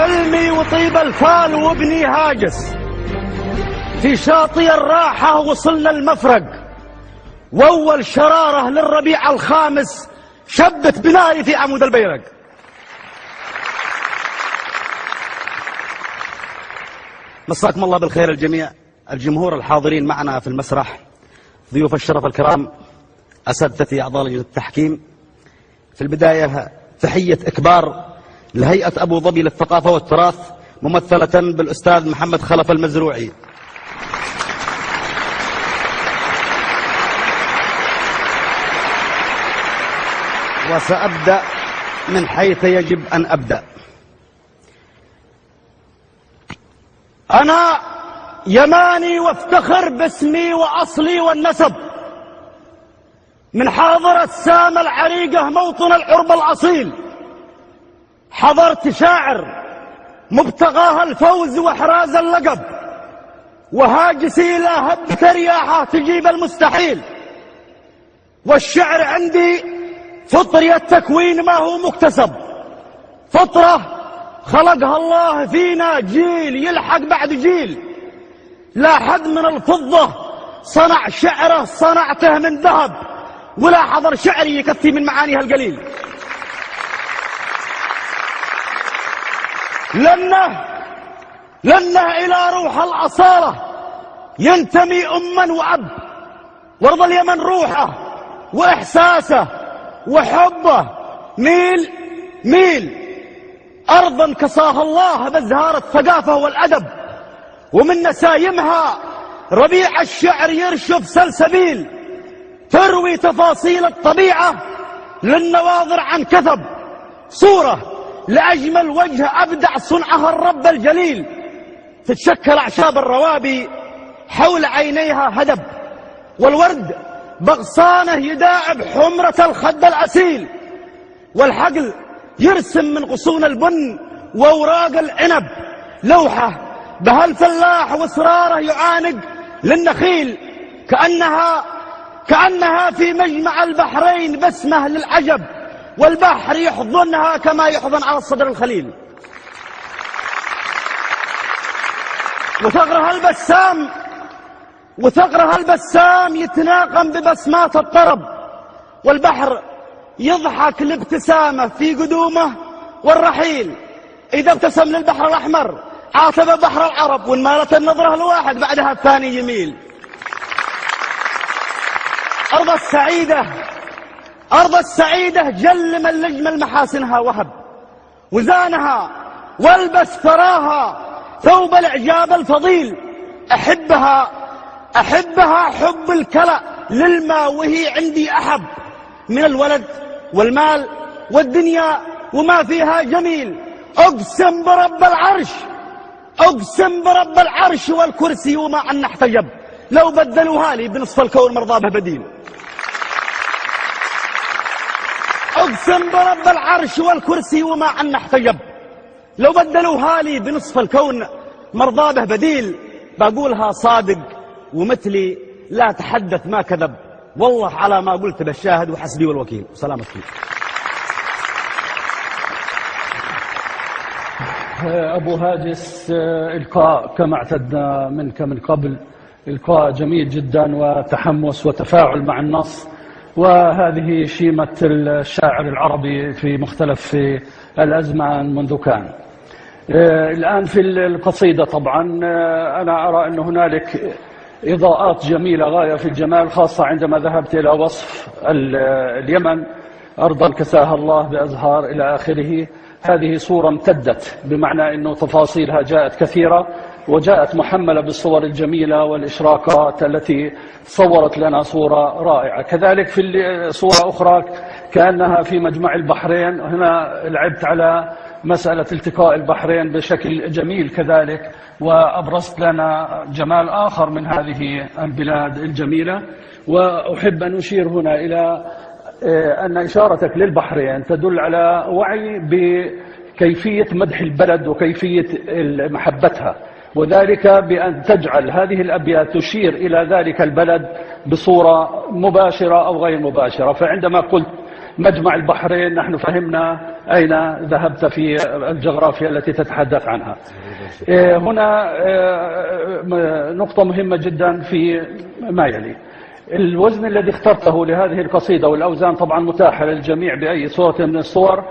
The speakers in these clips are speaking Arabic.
حلمي وطيب الفال وابني هاجس، في شاطئ الراحة وصلنا المفرق، وأول شرارة للربيع الخامس شبت بنائي في عمود البيرق. مساكم الله بالخير الجميع، الجمهور الحاضرين معنا في المسرح، ضيوف الشرف الكرام، أساتذتي أعضاء لجنة التحكيم. في البداية تحية إكبار لهيئة أبو ظبي للثقافة والتراث ممثلة بالأستاذ محمد خلف المزروعي. وسأبدأ من حيث يجب أن أبدأ. أنا يماني وافتخر باسمي وأصلي والنسب، من حاضر السامة العريقة موطن العرب الأصيل. حضرت شاعر مبتغاها الفوز وإحراز اللقب، وهاجسي لا هبت رياحه تجيب المستحيل. والشعر عندي فطري التكوين ما هو مكتسب، فطرة خلقها الله فينا جيل يلحق بعد جيل. لا حد من الفضة صنع شعره صنعته من ذهب، ولا حضر شعري يكفي من معانيها القليل. لأنه إلى روح الأصالة ينتمي أما وأب، وارض اليمن روحه وإحساسه وحبه ميل أرضا كصاها الله بازهار الثقافة والأدب، ومن نسايمها ربيع الشعر يرشف سلسبيل، تروي تفاصيل الطبيعة للنواظر عن كثب، صورة لأجمل وجه أبدع صنعها الرب الجليل، تتشكل أعشاب الروابي حول عينيها هدب، والورد بغصانه يداعب حمرة الخد الأسيل، والحقل يرسم من غصون البن وأوراق العنب لوحة بها الفلاح وإصراره يعانق للنخيل، كأنها في مجمع البحرين بسمة للعجب، والبحر يحضنها كما يحضن على الصدر الخليل. وثغرها البسام يتناغم ببسمات الطرب، والبحر يضحك الابتسامة في قدومه والرحيل. إذا ابتسم للبحر الأحمر عاتب بحر العرب، وإن مالت النظرة الواحد بعدها الثاني يميل. أرض السعيدة جل من لجمل محاسنها وهب، وزانها والبس ثراها ثوب الإعجاب الفضيل. أحبها حب الكلى للما، وهي عندي أحب من الولد والمال والدنيا وما فيها جميل. أقسم برب العرش والكرسي وما عنا احتجب، لو بدلوها لي بنصف الكون مرضى به بديل. أقسم برب العرش والكرسي وما عنا احتجب، لو بدلوها لي بنصف الكون مرضى به بديل. بقولها صادق ومثلي لا تحدث ما كذب، والله على ما قلت بالشاهد وحسبي والوكيل. سلامتكم. أبو هاجس، إلقاء كما اعتدنا منك من قبل، إلقاء جميل جدا وتحمس وتفاعل مع النص، وهذه شيمة الشاعر العربي في مختلف الأزمان منذ كان. الآن في القصيدة طبعا أنا أرى أن هنالك إضاءات جميلة غاية في الجمال، خاصة عندما ذهبت إلى وصف اليمن أرضا كساها الله بأزهار إلى آخره. هذه صورة امتدت، بمعنى أنه تفاصيلها جاءت كثيرة وجاءت محملة بالصور الجميلة والإشراقات التي صورت لنا صورة رائعة. كذلك في صورة أخرى كأنها في مجمع البحرين، هنا لعبت على مسألة التقاء البحرين بشكل جميل كذلك، وأبرزت لنا جمال آخر من هذه البلاد الجميلة. وأحب أن أشير هنا إلى أن إشارتك للبحرين تدل على وعي بكيفية مدح البلد وكيفية محبتها، وذلك بأن تجعل هذه الأبيات تشير إلى ذلك البلد بصورة مباشرة أو غير مباشرة. فعندما قلت مجمع البحرين نحن فهمنا أين ذهبت في الجغرافيا التي تتحدث عنها. هنا نقطة مهمة جدا في ما يلي. الوزن الذي اخترته لهذه القصيدة، والأوزان طبعا متاحة للجميع بأي صورة من الصور،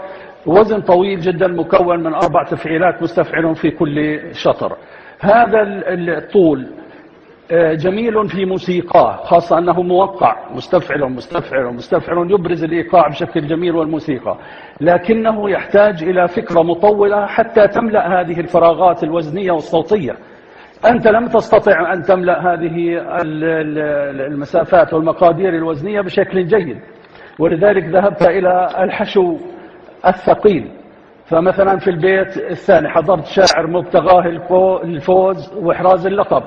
وزن طويل جدا مكون من 4 تفعيلات مستفعل في كل شطر. هذا الطول جميل في موسيقاه، خاصة أنه موقع، مستفعل مستفعل مستفعل، يبرز الإيقاع بشكل جميل والموسيقى، لكنه يحتاج إلى فكرة مطولة حتى تملأ هذه الفراغات الوزنية والصوتية. أنت لم تستطع أن تملأ هذه المسافات والمقادير الوزنية بشكل جيد، ولذلك ذهبت إلى الحشو الثقيل. فمثلا في البيت الثاني حضرت شاعر مبتغاه الفوز وإحراز اللقب،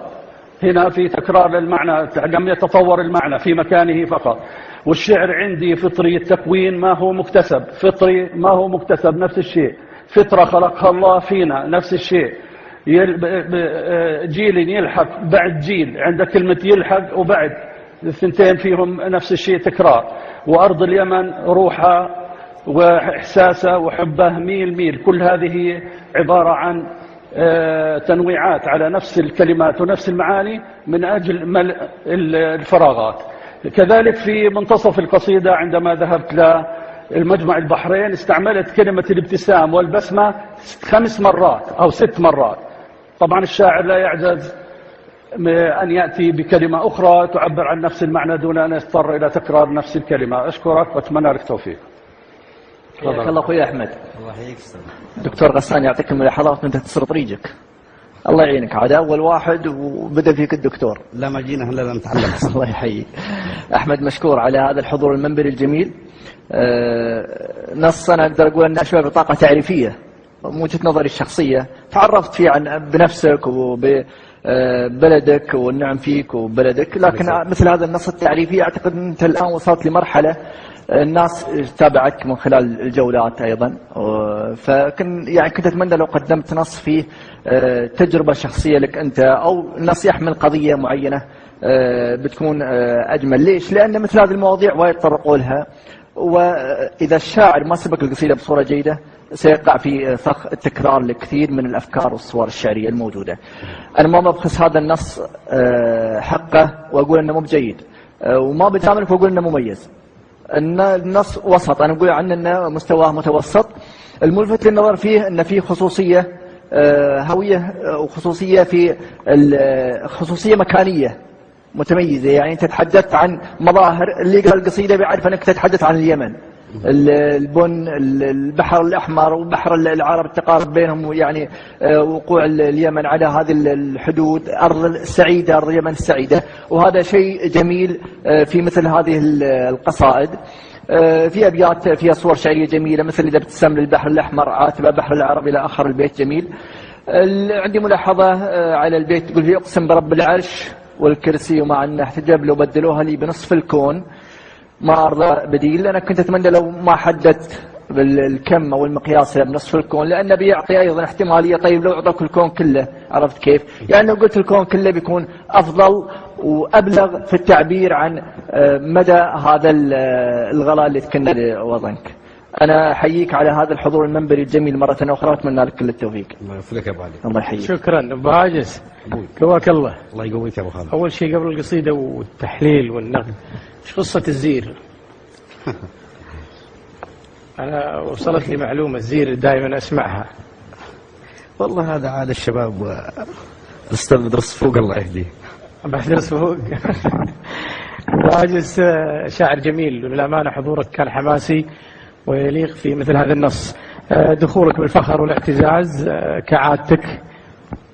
هنا في تكرار المعنى، لم يتطور المعنى في مكانه فقط. والشعر عندي فطري التكوين ما هو مكتسب، فطري ما هو مكتسب نفس الشيء، فطرة خلقها الله فينا نفس الشيء، جيل يلحق بعد جيل، عندك كلمة يلحق وبعد، الثنتين فيهم نفس الشيء تكرار. وأرض اليمن روحها وإحساسه وحبه ميل ميل، كل هذه عبارة عن تنويعات على نفس الكلمات ونفس المعاني من أجل ملء الفراغات. كذلك في منتصف القصيدة عندما ذهبت للمجمع البحرين استعملت كلمة الابتسام والبسمة 5 مرات أو 6 مرات. طبعا الشاعر لا يعجز أن يأتي بكلمة أخرى تعبر عن نفس المعنى دون أن يضطر إلى تكرار نفس الكلمة. أشكرك وأتمنى لك التوفيق. حياك الله أخوي أحمد. الله يحييك. دكتور غسان يعطيك الملاحظات وأنت تسر طريقك. الله يعينك، عاد أول واحد وبدأ فيك الدكتور. لا ما جينا إلا نتعلم. الله يحييك. أحمد مشكور على هذا الحضور المنبري الجميل. نص أنا أقدر أقول أن أشبه بطاقة تعريفية من وجهة نظري الشخصية، تعرفت فيه عن بنفسك وببلدك والنعم فيك وبلدك، لكن مثل هذا النص التعريفي أعتقد أن أنت الآن وصلت لمرحلة الناس تابعك من خلال الجولات أيضا، كنت أتمنى لو قدمت نص فيه تجربة شخصية لك أنت، أو نص يحمل قضية معينة بتكون أجمل. ليش؟ لأن مثل هذه المواضيع وايد يتطرقوا لها، وإذا الشاعر ما سبق القصيدة بصورة جيدة سيقع في فخ التكرار لكثير من الأفكار والصور الشعرية الموجودة. أنا ما ببخس هذا النص حقه وأقول أنه مو بجيد، وما بتعاملك وأقول أنه مميز. النص وسط، أنا أقول عنه أنه مستواه متوسط. الملفت للنظر فيه أن فيه خصوصية هوية، وخصوصية في خصوصية مكانية متميزة. يعني أنت تحدثت عن مظاهر، اللي يقرأ القصيدة بيعرف أنك تتحدث عن اليمن، البن، البحر الأحمر وبحر العرب، التقارب بينهم، يعني وقوع اليمن على هذه الحدود، أرض السعيدة، أرض اليمن السعيدة، وهذا شيء جميل في مثل هذه القصائد. في أبيات فيها صور شعرية جميلة، مثل إذا بتسم للبحر الأحمر عاتبة بحر العرب إلى آخر البيت جميل. عندي ملاحظة على البيت تقول فيه: أقسم برب العرش والكرسي ومع أنه احتجب لو بدلوها لي بنصف الكون ما أرضى بديل. أنا كنت أتمنى لو ما حددت بالكم أو المقياس بنصف الكون، لأنه بيعطي أيضا احتمالية. طيب لو أعطاك الكون كله، عرفت كيف؟ يعني لو قلت الكون كله بيكون أفضل وأبلغ في التعبير عن مدى هذا الغلاء اللي تكن وضنك. أنا أحييك على هذا الحضور المنبري الجميل مرة أخرى، أتمنى لك كل التوفيق. الله يوفقك يا أبو علي. الله يحييك. شكرا أبو عاجز، قواك الله. الله يقويك يا أبو خالد. أول شيء قبل القصيدة والتحليل والنقد، إيش قصة الزير؟ أنا وصلت لي معلومة الزير دائما أسمعها. والله هذا عاد الشباب، الأستاذ بدرس فوق الله يهديه. بدرس فوق. عاجز شاعر جميل، وللأمانة حضورك كان حماسي ويليق في مثل هذا النص. دخولك بالفخر والاعتزاز كعادتك،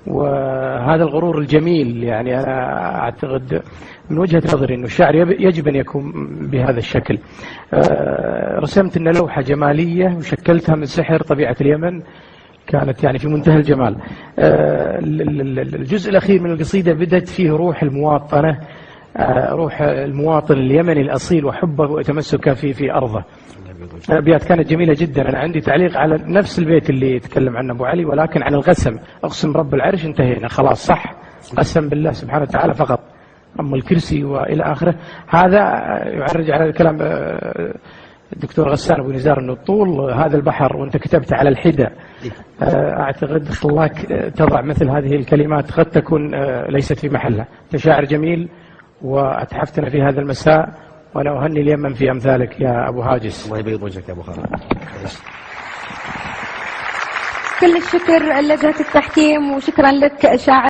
وهذا الغرور الجميل. يعني أنا أعتقد من وجهة نظري أنه الشعر يجب أن يكون بهذا الشكل. رسمت أن لوحة جمالية وشكلتها من سحر طبيعة اليمن، كانت يعني في منتهى الجمال. الجزء الأخير من القصيدة بدت فيه روح المواطنة، روح المواطن اليمني الأصيل وحبه وتمسكه في أرضه. الأبيات كانت جميلة جدا. أنا عندي تعليق على نفس البيت اللي يتكلم عنه أبو علي، ولكن عن القسم. أقسم رب العرش، انتهينا خلاص، صح، قسم بالله سبحانه وتعالى فقط. أما الكرسي وإلى آخره هذا يعرج على الكلام الدكتور غسان أبو نزار أنه طول هذا البحر وأنت كتبت على الحدة، أعتقد خلاك تضع مثل هذه الكلمات قد تكون ليست في محلها. أنت شاعر جميل وأتحفتنا في هذا المساء، وأنا أهني اليمن في أمثالك يا أبو هاجس. الله يبيض وجهك يا أبو خالد. كل الشكر لجنة التحكيم، وشكرا لك شاعر